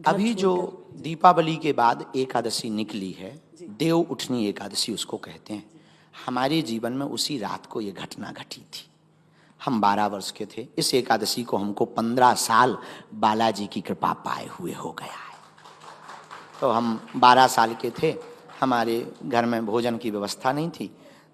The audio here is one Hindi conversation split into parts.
अभी जो दीपावली के बाद एकादशी निकली है, देव उठनी एकादशी उसको कहते हैं। हमारे जीवन में उसी रात को ये घटना घटी थी। हम 12 वर्ष के थे। इस एकादशी को हमको 15 साल बालाजी की कृपा पाए हुए हो गया है। तो हम 12 साल के थे। हमारे घर में भोजन की व्यवस्था नहीं थी,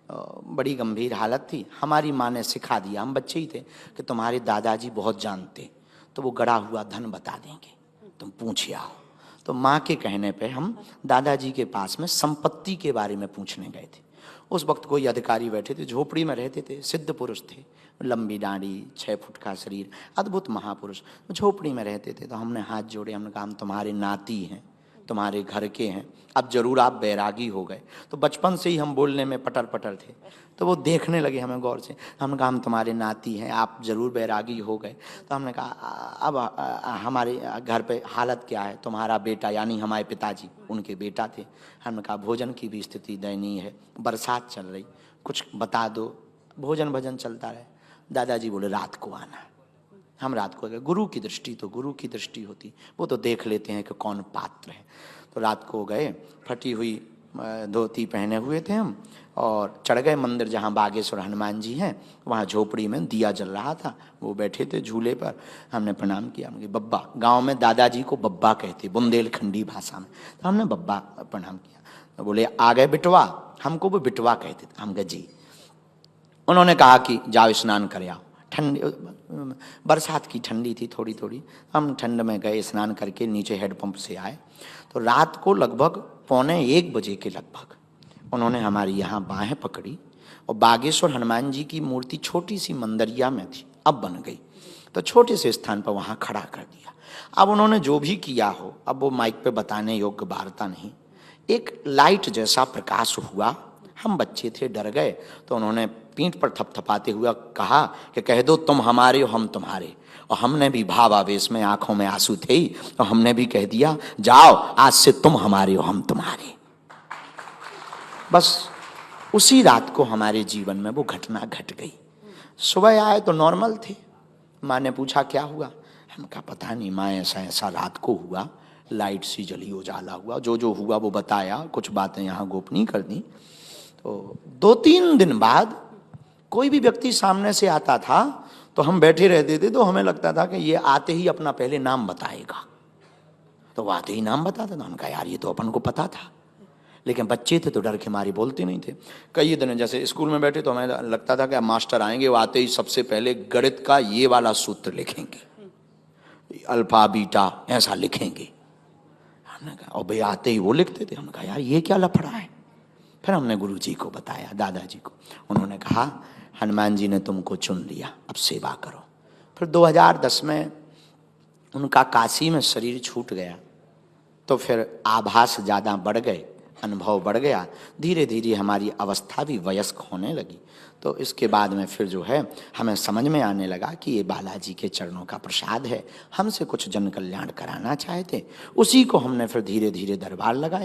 बड़ी गंभीर हालत थी। हमारी माँ ने सिखा दिया, हम बच्चे ही थे, कि तुम्हारे दादाजी बहुत जानते, तो वो गड़ा हुआ धन बता देंगे, तुम पूछ आओ। तो माँ के कहने पे हम दादाजी के पास में संपत्ति के बारे में पूछने गए थे। उस वक्त कोई अधिकारी बैठे थे, झोपड़ी में रहते थे, सिद्ध पुरुष थे, लंबी दाढ़ी, 6 फुट का शरीर, अद्भुत महापुरुष, झोपड़ी में रहते थे। तो हमने हाथ जोड़े, हमने कहा हम तुम्हारे नाती हैं, तुम्हारे घर के हैं, अब जरूर आप बैरागी हो गए। तो बचपन से ही हम बोलने में पटर पटर थे। तो वो देखने लगे हमें गौर से। हमने कहा हम तुम्हारे नाती हैं, आप जरूर बैरागी हो गए। तो हमने कहा अब हमारे घर पे हालत क्या है? तुम्हारा बेटा, यानी हमारे पिताजी, उनके बेटा थे। हमने कहा भोजन की भी स्थिति दयनीय है, बरसात चल रही, कुछ बता दो, भोजन भजन चलता रहे। दादाजी बोले रात को आना। हम रात को गए। गुरु की दृष्टि तो गुरु की दृष्टि होती, वो तो देख लेते हैं कि कौन पात्र है। तो रात को गए, फटी हुई धोती पहने हुए थे हम, और चढ़ गए मंदिर जहाँ बागेश्वर हनुमान जी हैं। वहाँ झोपड़ी में दिया जल रहा था, वो बैठे थे झूले पर। हमने प्रणाम किया, हमने बब्बा, गांव में दादाजी को बब्बा कहते, बुंदेलखंडी भाषा में। तो हमने बब्बा प्रणाम किया। तो बोले आ गए बिटवा? हमको वो बिटवा कहते थे। हम कहे जी। उन्होंने कहा कि जाओ स्नान कर आओ। ठंडी, बरसात की ठंडी थी थोड़ी थोड़ी। हम ठंड में गए, स्नान करके नीचे हैंडपंप से आए। तो रात को लगभग 12:45 बजे के लगभग उन्होंने हमारी यहाँ बाहें पकड़ी, और बागेश्वर हनुमान जी की मूर्ति छोटी सी मंदिरिया में थी, अब बन गई, तो छोटे से स्थान पर वहाँ खड़ा कर दिया। अब उन्होंने जो भी किया हो, अब वो माइक पे बताने योग्य वार्ता नहीं। एक लाइट जैसा प्रकाश हुआ, हम बच्चे थे, डर गए। तो उन्होंने पीठ पर थपथपाते हुए कहा कि कह दो तुम हमारे हो हम तुम्हारे। और हमने भी भावावेश में, आंखों में आंसू थे ही, तो हमने भी कह दिया जाओ आज से तुम हमारे हो हम तुम्हारे। बस उसी रात को हमारे जीवन में वो घटना घट गई। सुबह आए तो नॉर्मल थे। माँ ने पूछा क्या हुआ? हम कहा पता नहीं माँ, ऐसा ऐसा रात को हुआ, लाइट सी जली, उजाला हुआ, जो जो हुआ वो बताया, कुछ बातें यहाँ गोपनीय कर दी। तो 2-3 दिन बाद कोई भी व्यक्ति सामने से आता था तो हम बैठे रहते थे, तो हमें लगता था कि ये आते ही अपना पहले नाम बताएगा। तो वो आते ही नाम बताता था। हमने कहा यार ये तो अपन को पता था, लेकिन बच्चे थे तो डर के मारे बोलते नहीं थे। कई दिन जैसे स्कूल में बैठे तो हमें लगता था कि मास्टर आएंगे, वो आते ही सबसे पहले गणित का ये वाला सूत्र लिखेंगे, अल्फा बीटा ऐसा लिखेंगे। हमने कहा, और भाई आते ही वो लिखते थे। हमने कहा यार ये क्या लफड़ा है? फिर हमने गुरु जी को बताया, दादाजी को। उन्होंने कहा हनुमान जी ने तुमको चुन लिया, अब सेवा करो। फिर 2010 में उनका काशी में शरीर छूट गया, तो फिर आभास ज़्यादा बढ़ गए, अनुभव बढ़ गया। धीरे धीरे हमारी अवस्था भी वयस्क होने लगी। तो इसके बाद में फिर जो है हमें समझ में आने लगा कि ये बालाजी के चरणों का प्रसाद है, हमसे कुछ जन कल्याण कराना चाहते, उसी को हमने फिर धीरे धीरे दरबार लगाया।